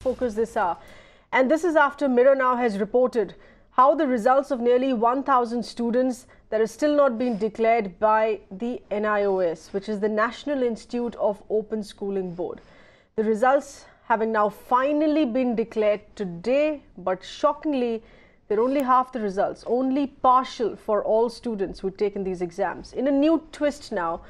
focus this hour. And this is after Mirror Now has reported how the results of nearly 1,000 students that are still not been declared by the NIOS, which is the National Institute of Open Schooling Board. The results having now finally been declared today, but shockingly, they're only half the results, only partial for all students who've taken these exams. In a new twist now,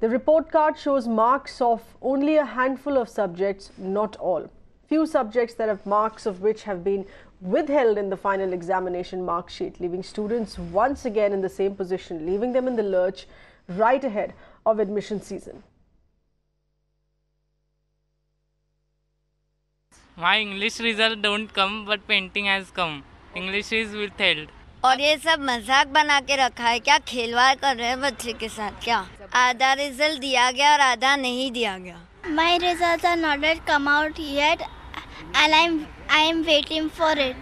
the report card shows marks of only a handful of subjects, not all. Few subjects that have marks of which have been withheld in the final examination mark sheet, leaving students once again in the same position, leaving them in the lurch right ahead of admission season. My English result don't come, but painting has come. English is withheld. और ये सब मजाक बना के रखा है क्या? खिलवाड़ कर रहे हैं बच्चे के साथ क्या? आधा रिजल्ट दिया गया और आधा नहीं दिया गया. My results are not yet come out yet, and I am waiting for it.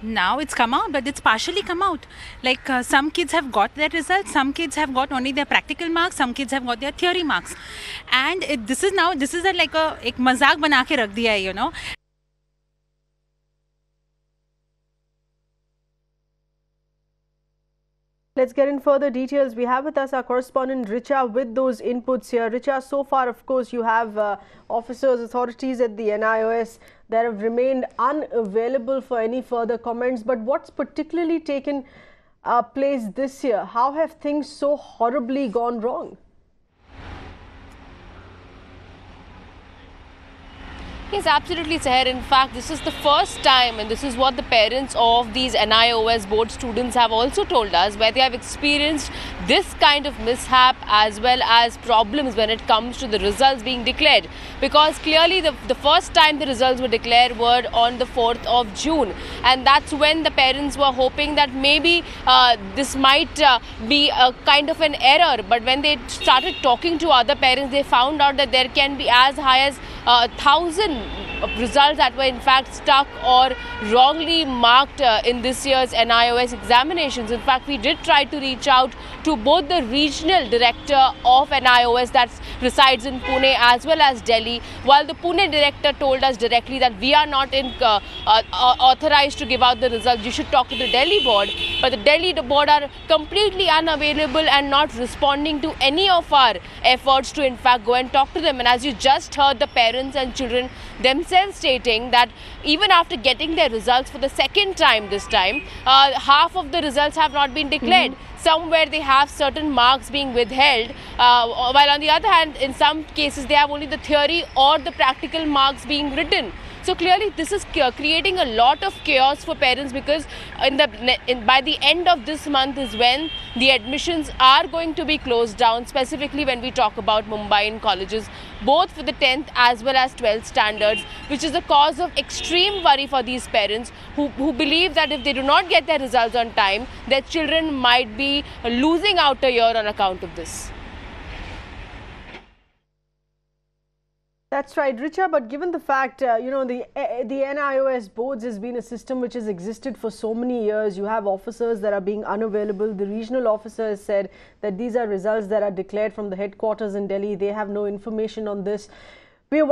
Now it's come out, but it's partially come out. Like some kids have got their results, some kids have got only their practical marks, some kids have got their theory marks. And this is like a एक मजाक बना के रख दिया है, you know. Let's get in further details. We have with us our correspondent Richa with those inputs here. Richa, so far, of course, you have officers, authorities at the NIOS that have remained unavailable for any further comments. But what's particularly taken place this year? How have things so horribly gone wrong? Yes, absolutely, Seher. In fact, this is the first time, and this is what the parents of these NIOS board students have also told us, where they have experienced this kind of mishap as well as problems when it comes to the results being declared. Because clearly the first time the results were declared were on the 4th of June. And that's when the parents were hoping that maybe this might be a kind of an error. But when they started talking to other parents, they found out that there can be as high as 1,000 results that were in fact stuck or wrongly marked in this year's NIOS examinations. In fact, we did try to reach out to both the regional director of NIOS that resides in Pune as well as Delhi, while the Pune director told us directly that we are not authorized to give out the results. You should talk to the Delhi board. But the Delhi board are completely unavailable and not responding to any of our efforts to in fact go and talk to them. And as you just heard the parents and children themselves stating that even after getting their results for the second time this time, half of the results have not been declared. Somewhere they have certain marks being withheld, while on the other hand, in some cases they have only the theory or the practical marks being written. So clearly this is creating a lot of chaos for parents, because by the end of this month is when the admissions are going to be closed down, specifically when we talk about Mumbai in colleges, both for the 10th as well as 12th standards, which is a cause of extreme worry for these parents who believe that if they do not get their results on time, their children might be losing out a year on account of this. That's right, Richa, but given the fact, you know, the NIOS boards has been a system which has existed for so many years. You have officers that are being unavailable. The regional officer has said that these are results that are declared from the headquarters in Delhi. They have no information on this. We're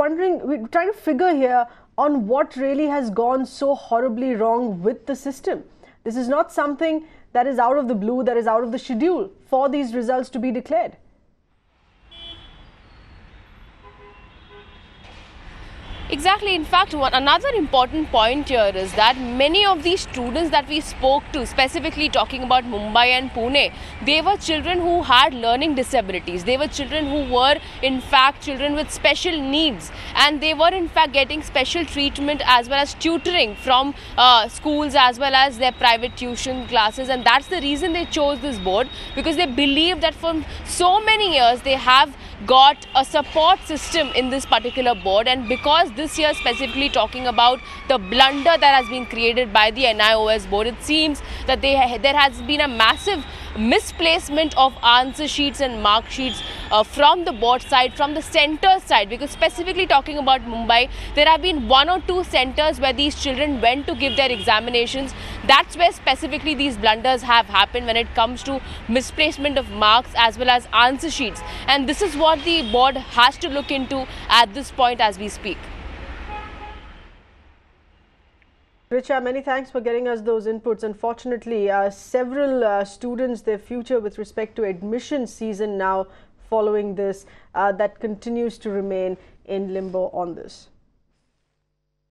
trying to figure here on what really has gone so horribly wrong with the system. This is not something that is out of the blue, that is out of the schedule for these results to be declared. Exactly. In fact, another important point here is that many of these students that we spoke to, specifically talking about Mumbai and Pune, they were children who had learning disabilities. They were children who were in fact children with special needs, and they were in fact getting special treatment as well as tutoring from schools as well as their private tuition classes. And that's the reason they chose this board, because they believe that for so many years they have got a support system in this particular board. And because this year specifically talking about the blunder that has been created by the NIOS board, it seems that there has been a massive misplacement of answer sheets and mark sheets from the board side, from the center side, because specifically talking about Mumbai, there have been 1 or 2 centers where these children went to give their examinations. That's where specifically these blunders have happened when it comes to misplacement of marks as well as answer sheets. And this is what the board has to look into at this point as we speak. Richa, many thanks for getting us those inputs. Unfortunately, several students, their future with respect to admission season now following this, that continues to remain in limbo on this.